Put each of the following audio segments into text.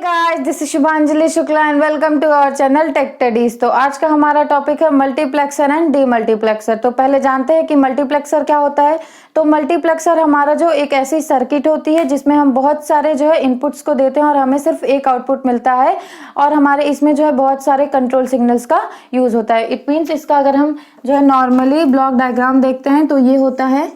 Guys, this is Shubhanjali Shukla and welcome to our channel tech studies. तो आज का हमारा टॉपिक है मल्टीप्लेक्सर एंड डीमल्टीप्लेक्सर। तो पहले जानते हैं कि मल्टीप्लेक्सर क्या होता है। तो मल्टीप्लेक्सर हमारा जो एक ऐसी सर्किट होती है जिसमें हम बहुत सारे जो है इनपुट्स को देते हैं और हमें सिर्फ एक आउटपुट मिलता है, और हमारे इसमें जो है बहुत सारे कंट्रोल सिग्नल्स का यूज होता है। इट मीन्स इसका अगर हम जो है नॉर्मली ब्लॉक डायग्राम देखते हैं तो ये होता है,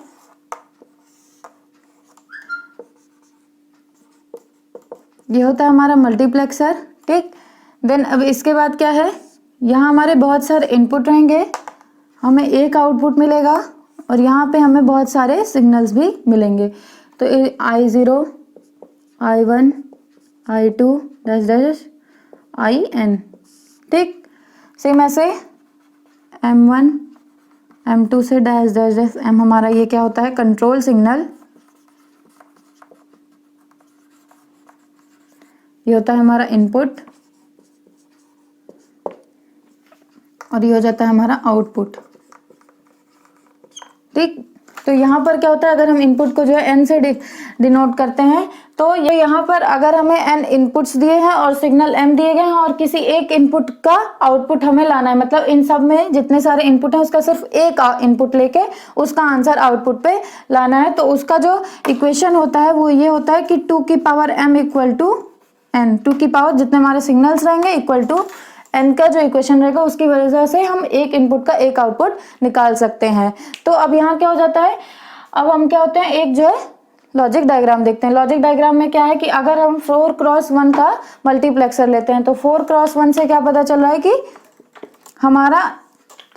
ये होता है हमारा मल्टीप्लेक्सर। ठीक, देन अब इसके बाद क्या है, यहाँ हमारे बहुत सारे इनपुट रहेंगे, हमें एक आउटपुट मिलेगा और यहाँ पे हमें बहुत सारे सिग्नल्स भी मिलेंगे। तो I0, I1, I2 dash dash IN। ठीक, सेम ऐसे M1, M2 से डैश डैश डैश M हमारा ये क्या होता है, कंट्रोल सिग्नल। ये होता है हमारा इनपुट और ये हो जाता है हमारा आउटपुट। ठीक, तो यहाँ पर क्या होता है, अगर हम इनपुट को जो है n से डिनोट करते हैं तो ये यहाँ पर अगर हमें n इनपुट्स दिए हैं और सिग्नल m दिए गए हैं और किसी एक इनपुट का आउटपुट हमें लाना है, मतलब इन सब में जितने सारे इनपुट हैं उसका सिर्फ एक इनपुट लेके उसका आंसर आउटपुट पे लाना है। तो उसका जो इक्वेशन होता है वो ये होता है कि 2 की power m equal to n, 2 की पावर जितने हमारे सिग्नल्स रहेंगे इक्वल टू n का जो इक्वेशन रहेगा उसकी वजह से हम एक इनपुट का एक आउटपुट निकाल सकते हैं। तो अब यहाँ क्या हो जाता है, अब हम क्या होते हैं, एक जो है लॉजिक डायग्राम देखते हैं। लॉजिक डायग्राम में क्या है कि अगर हम 4x1 का मल्टीप्लेक्सर लेते हैं तो 4x1 से क्या पता चल रहा है कि हमारा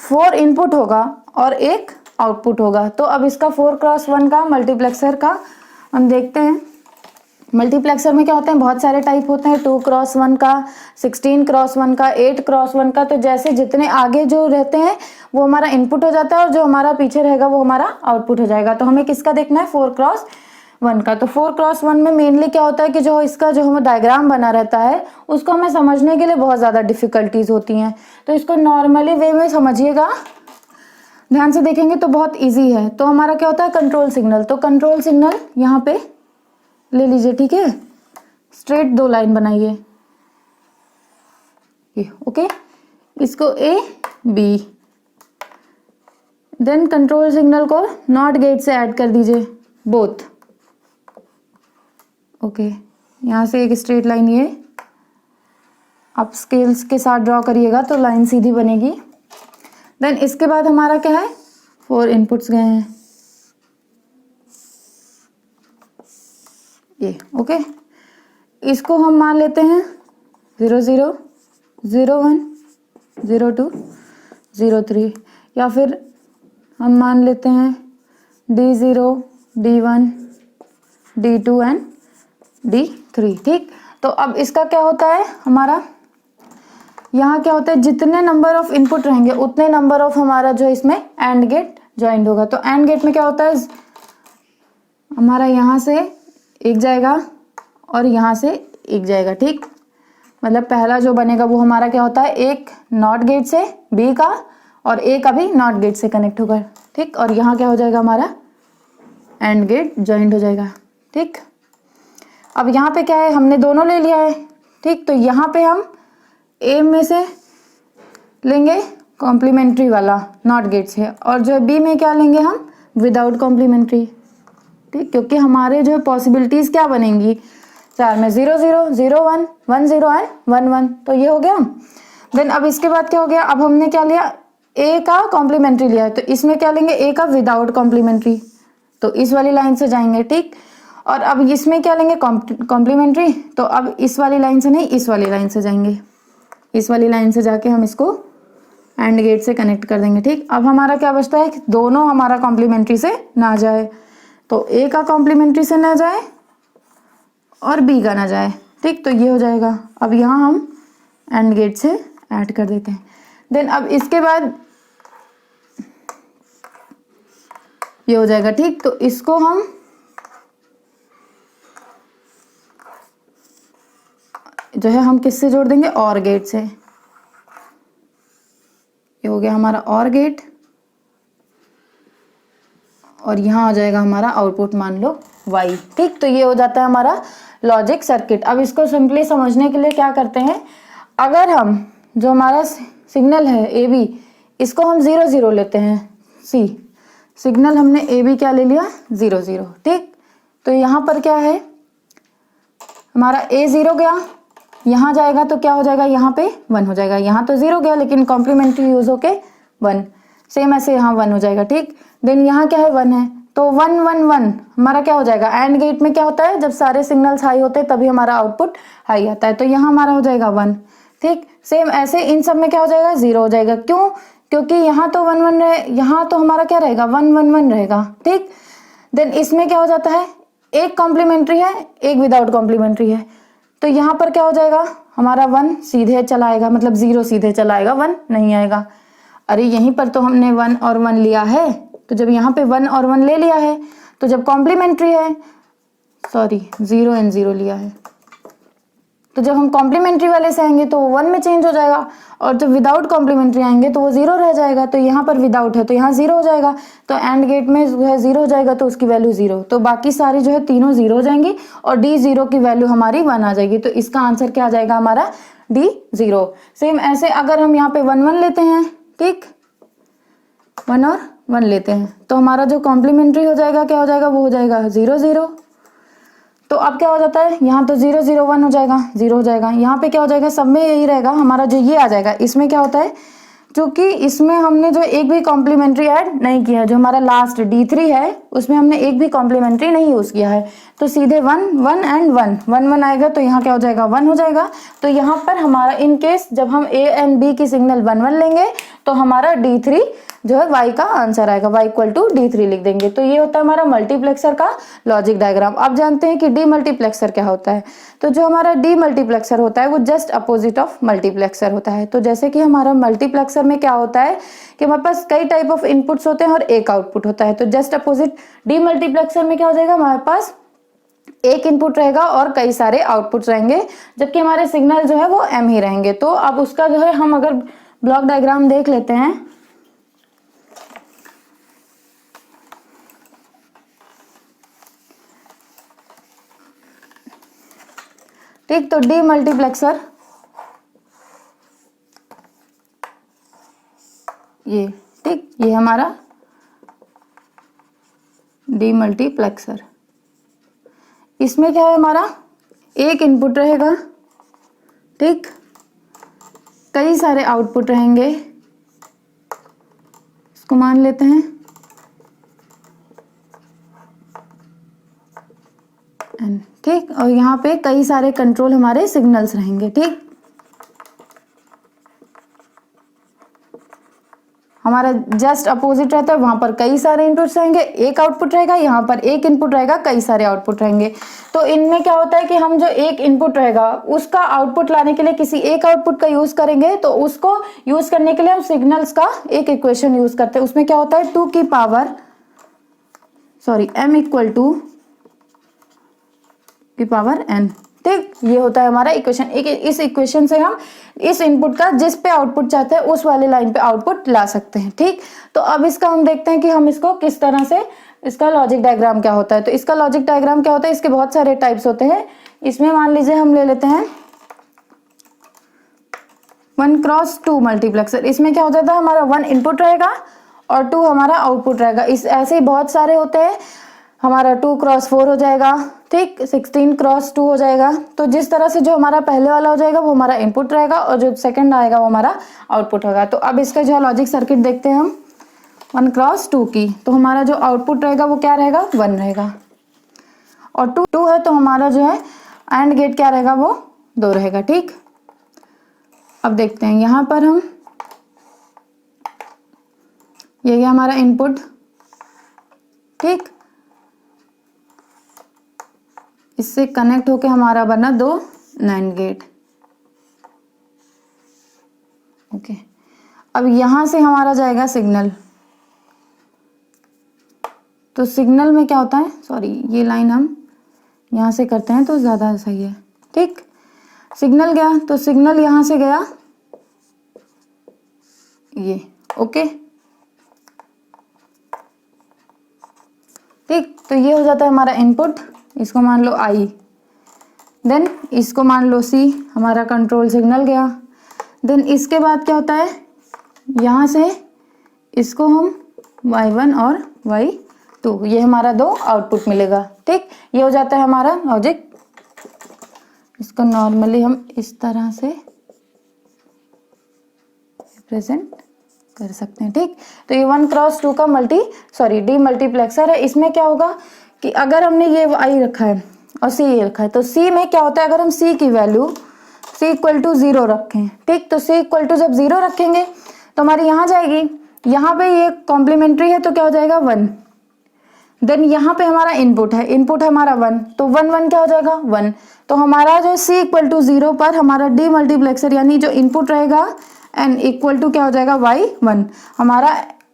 4 इनपुट होगा और एक आउटपुट होगा। तो अब इसका 4x1 का मल्टीप्लेक्सर का हम देखते हैं। मल्टीप्लेक्सर में क्या होते हैं, बहुत सारे टाइप होते हैं, 2x1 का, 16x1 का, 8x1 का। तो जैसे जितने आगे जो रहते हैं वो हमारा इनपुट हो जाता है और जो हमारा पीछे रहेगा वो हमारा आउटपुट हो जाएगा। तो हमें किसका देखना है, 4x1 का। तो 4x1 में मेनली क्या होता है कि जो इसका जो हमें डायग्राम बना रहता है उसको हमें समझने के लिए बहुत ज़्यादा डिफिकल्टीज होती हैं। तो इसको नॉर्मली वे में समझिएगा, ध्यान से देखेंगे तो बहुत ईजी है। तो हमारा क्या होता है, कंट्रोल सिग्नल। तो कंट्रोल सिग्नल यहाँ पे ले लीजिए, ठीक है, स्ट्रेट 2 लाइन बनाइए ये, ओके, इसको A B, then control signal को नॉट गेट से ऐड कर दीजिए बोथ, ओके। यहाँ से एक स्ट्रेट लाइन ये आप स्केल्स के साथ ड्रॉ करिएगा तो लाइन सीधी बनेगी। देन इसके बाद हमारा क्या है, 4 इनपुट्स गए हैं ये, ओके। इसको हम मान लेते हैं 0 0 0 1 0 2 0 3, या फिर हम मान लेते हैं D0 D1 D2 and D3। ठीक, तो अब इसका क्या होता है, हमारा यहाँ क्या होता है, जितने नंबर ऑफ इनपुट रहेंगे उतने नंबर ऑफ हमारा जो इसमें एंड गेट ज्वाइंट होगा। तो एंड गेट में क्या होता है, हमारा यहाँ से एक जाएगा और यहाँ से एक जाएगा। ठीक, मतलब पहला जो बनेगा वो हमारा क्या होता है, एक नॉट गेट से B का और एक अभी नॉट गेट से कनेक्ट होगा। ठीक, और यहाँ क्या हो जाएगा, हमारा एंड गेट ज्वाइंट हो जाएगा। ठीक, अब यहाँ पे क्या है, हमने दोनों ले लिया है। ठीक, तो यहाँ पे हम A में से लेंगे कॉम्प्लीमेंट्री वाला नॉट गेट से, और जो B में क्या लेंगे हम, विदाउट कॉम्प्लीमेंट्री। ठीक, क्योंकि हमारे जो पॉसिबिलिटीज क्या बनेंगी, 4 में 0 0 0 1 1 0 एंड 1 1, तो ये हो गया। देन अब इसके बाद क्या हो गया, अब हमने क्या लिया, A का कॉम्प्लीमेंट्री लिया है, तो इसमें क्या लेंगे, A का विदाउट कॉम्प्लीमेंट्री, तो इस वाली लाइन से जाएंगे। ठीक, और अब इसमें क्या लेंगे, कॉम्प्लीमेंट्री, तो अब इस वाली लाइन से नहीं, इस वाली लाइन से जाएंगे, इस वाली लाइन से जाके हम इसको एंड गेट से कनेक्ट कर देंगे। ठीक, अब हमारा क्या बचता है, दोनों हमारा कॉम्प्लीमेंट्री से ना जाए, तो A का कॉम्प्लीमेंट्री से ना जाए और B का ना जाए। ठीक, तो ये हो जाएगा। अब यहाँ हम एंड गेट से ऐड कर देते हैं। देन अब इसके बाद ये हो जाएगा। ठीक, तो इसको हम जो है हम किससे जोड़ देंगे, और गेट से। ये हो गया हमारा और गेट, और यहाँ आ जाएगा हमारा आउटपुट, मान लो Y। ठीक, तो ये हो जाता है हमारा लॉजिक सर्किट। अब इसको सिंपली समझने के लिए क्या करते हैं, अगर हम जो हमारा सिग्नल है ए बी, इसको हम 0 0 लेते हैं, सी सिग्नल हमने ए बी क्या ले लिया 0 0, ठीक। तो यहाँ पर क्या है हमारा ए 0 गया, यहाँ जाएगा तो क्या हो जाएगा, यहाँ पे 1 हो जाएगा। यहाँ तो 0 गया लेकिन कॉम्प्लीमेंट्री यूज होके 1, सेम ऐसे यहाँ 1 हो जाएगा, ठीक। देन यहाँ क्या है 1 है, तो 1 1 1 हमारा क्या हो जाएगा। एंड गेट में क्या होता है, जब सारे सिग्नल्स हाई होते हैं तभी हमारा आउटपुट हाई आता है, तो यहाँ हमारा हो जाएगा 1, ठीक। सेम ऐसे इन सब में क्या हो जाएगा 0 हो जाएगा, क्यों, क्योंकि यहाँ तो 1 1 रहे, यहाँ तो हमारा क्या रहेगा 1 1 1 रहेगा, ठीक। देन इसमें क्या हो जाता है, एक कॉम्प्लीमेंट्री है एक विदाउट कॉम्प्लीमेंट्री है, तो यहाँ पर क्या हो जाएगा हमारा 1 सीधे चला आएगा, मतलब 0 सीधे चला आएगा, 1 नहीं आएगा। अरे यहीं पर तो हमने 1 और 1 लिया है, तो जब यहाँ पे 1 और 1 ले लिया है, तो जब कॉम्प्लीमेंट्री है, सॉरी 0 एंड 0 लिया है, तो जब हम कॉम्प्लीमेंट्री वाले से आएंगे तो वो 1 में चेंज हो जाएगा, और जब विदाउट कॉम्प्लीमेंट्री आएंगे तो वो 0 रह जाएगा। तो यहाँ पर विदाउट है तो यहाँ 0 हो जाएगा, तो एंड गेट में जो है 0 हो जाएगा तो उसकी वैल्यू 0, तो बाकी सारी जो है तीनों 0 हो जाएंगी और डी 0 की वैल्यू हमारी 1 आ जाएगी। तो इसका आंसर क्या आ जाएगा हमारा डी 0। सेम ऐसे अगर हम यहाँ पे 1 1 लेते हैं, ठीक, 1 और 1 लेते हैं, तो हमारा जो कॉम्प्लीमेंट्री हो जाएगा क्या हो जाएगा, वो हो जाएगा 0 0। तो अब क्या हो जाता है, यहाँ तो 0 0 1 हो जाएगा, 0 हो जाएगा। यहाँ पे क्या हो जाएगा, सब में यही रहेगा हमारा, जो ये आ जाएगा। इसमें क्या होता है, क्योंकि इसमें हमने जो एक भी कॉम्प्लीमेंट्री ऐड नहीं किया है, जो हमारा लास्ट D3 है उसमें हमने एक भी कॉम्प्लीमेंट्री नहीं यूज किया है, तो सीधे 1 1 एंड 1 1 1 आएगा, तो यहाँ क्या हो जाएगा 1 हो जाएगा। तो यहाँ पर हमारा इन केस जब हम A एंड B की सिग्नल 1 1 लेंगे तो हमारा D3 जो है Y का आंसर आएगा, Y इक्वल टू D3 लिख देंगे। तो ये होता है हमारा मल्टीप्लेक्सर का लॉजिक डायग्राम। अब जानते हैं कि डी मल्टीप्लेक्सर क्या होता है। तो जो हमारा डी मल्टीप्लेक्सर होता है वो जस्ट अपोजिट ऑफ मल्टीप्लेक्सर होता है। तो जैसे कि हमारा मल्टीप्लेक्सर में क्या होता है कि हमारे पास कई टाइप ऑफ इनपुट्स होते हैं और एक आउटपुट होता है, तो जस्ट अपोजिट डी मल्टीप्लेक्सर में क्या हो जाएगा, हमारे पास एक इनपुट रहेगा और कई सारे आउटपुट रहेंगे, जबकि हमारे सिग्नल जो है वो एम ही रहेंगे। तो अब उसका जो है हम अगर ब्लॉक डायग्राम देख लेते हैं, ठीक। तो डी मल्टीप्लेक्सर ये, ठीक, ये हमारा डी मल्टीप्लेक्सर। इसमें क्या है, हमारा एक इनपुट रहेगा, ठीक, कई सारे आउटपुट रहेंगे, इसको मान लेते हैं एन, ठीक। और यहाँ पे कई सारे कंट्रोल हमारे सिग्नल्स रहेंगे, ठीक। हमारा जस्ट अपोजिट रहता है, वहां पर कई सारे इनपुट्स रहेंगे, एक आउटपुट रहेगा, यहाँ पर एक इनपुट रहेगा, कई सारे आउटपुट रहेंगे। तो इनमें क्या होता है कि हम जो एक इनपुट रहेगा उसका आउटपुट लाने के लिए किसी एक आउटपुट का यूज करेंगे, तो उसको यूज करने के लिए हम सिग्नल्स का एक इक्वेशन यूज करते हैं। उसमें क्या होता है 2 की पावर m इक्वल टू की पावर n, ठीक। ये होता है हमारा इक्वेशन। इस इक्वेशन से हम इस इनपुट का जिस पे आउटपुट चाहते हैं उस वाले लाइन पे आउटपुट ला सकते हैं, ठीक। तो अब इसका हम देखते हैं कि हम इसको किस तरह से, इसका लॉजिक डायग्राम क्या होता है। तो इसका लॉजिक डायग्राम क्या होता है, इसके बहुत सारे टाइप्स होते हैं। इसमें मान लीजिए हम ले लेते हैं 1x2 मल्टीप्लेक्सर। इसमें क्या हो जाता है, हमारा 1 इनपुट रहेगा और 2 हमारा आउटपुट रहेगा। इस ऐसे ही बहुत सारे होते हैं, हमारा 2x4 हो जाएगा, ठीक, 16x2 हो जाएगा। तो जिस तरह से जो हमारा पहले वाला हो जाएगा वो हमारा इनपुट रहेगा और जो सेकंड आएगा वो हमारा आउटपुट होगा। तो अब इसका जो लॉजिक सर्किट देखते हैं हम 1x2 की, तो हमारा जो आउटपुट रहेगा वो क्या रहेगा 1 रहेगा, और 2 है तो हमारा जो है एंड गेट क्या रहेगा वो 2 रहेगा, ठीक। अब देखते हैं यहाँ पर हम, ये गया हमारा इनपुट, ठीक, इससे कनेक्ट होके हमारा बना 2 नैंड गेट, ओके। अब यहां से हमारा जाएगा सिग्नल, तो सिग्नल में क्या होता है, सॉरी ये लाइन हम यहां से करते हैं तो ज्यादा सही है, ठीक। सिग्नल गया तो सिग्नल यहां से गया ये, ओके, ठीक। तो ये हो जाता है हमारा इनपुट, इसको मान लो I, देन इसको मान लो सी, हमारा कंट्रोल सिग्नल गया। देन इसके बाद क्या होता है, यहाँ से इसको हम y1 और y2, ये हमारा 2 आउटपुट मिलेगा। ठीक, ये हो जाता है हमारा लॉजिक। इसको नॉर्मली हम इस तरह से रिप्रेजेंट कर सकते हैं। ठीक, तो ये 1x2 का डी मल्टीप्लेक्सर है। इसमें क्या होगा कि अगर हमने ये i रखा है और c ये रखा है, तो c में क्या होता है, अगर हम c की वैल्यू c इक्वल टू 0 रखें, ठीक, तो c इक्वल टू जब 0 रखेंगे तो हमारी यहाँ जाएगी, यहाँ पे ये कॉम्प्लीमेंट्री है तो क्या हो जाएगा 1। देन यहाँ पे हमारा इनपुट है हमारा 1, तो 1 1 क्या हो जाएगा 1। तो हमारा जो c इक्वल टू 0 पर हमारा डी मल्टीप्लेक्सर यानी जो इनपुट रहेगा n इक्वल टू क्या हो जाएगा y1, हमारा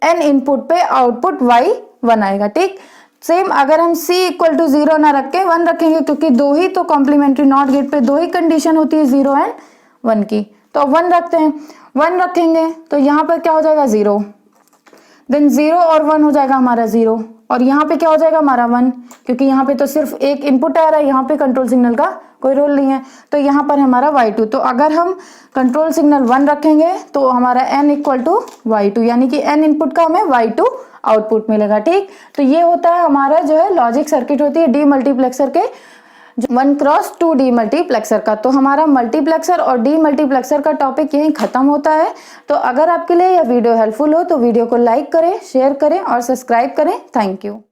n इनपुट पे आउटपुट y1 आएगा। ठीक, सेम अगर हम c इक्वल टू 0 ना रख के 1 रखेंगे, क्योंकि 2 ही तो कॉम्प्लीमेंट्री नॉट गेट पे 2 ही कंडीशन होती है 0 एंड 1 की, तो 1 रखते हैं। 1 रखेंगे तो यहाँ पर क्या हो जाएगा 0, देन 0 और 1 हो जाएगा हमारा 0, और यहाँ पे क्या हो जाएगा हमारा 1, क्योंकि यहाँ पे तो सिर्फ एक इनपुट आ रहा है, यहाँ पे कंट्रोल सिग्नल का कोई रोल नहीं है, तो यहाँ पर हमारा y2। तो अगर हम कंट्रोल सिग्नल 1 रखेंगे तो हमारा n इक्वल टू y2, यानी कि n इनपुट का हमें y2 आउटपुट मिलेगा। ठीक, तो ये होता है हमारा जो है लॉजिक सर्किट होती है डी मल्टीप्लेक्सर के 1x2 डी मल्टीप्लेक्सर का। तो हमारा मल्टीप्लेक्सर और डी मल्टीप्लेक्सर का टॉपिक यहीं खत्म होता है। तो अगर आपके लिए यह वीडियो हेल्पफुल हो तो वीडियो को लाइक करें, शेयर करें और सब्सक्राइब करें। Thank you.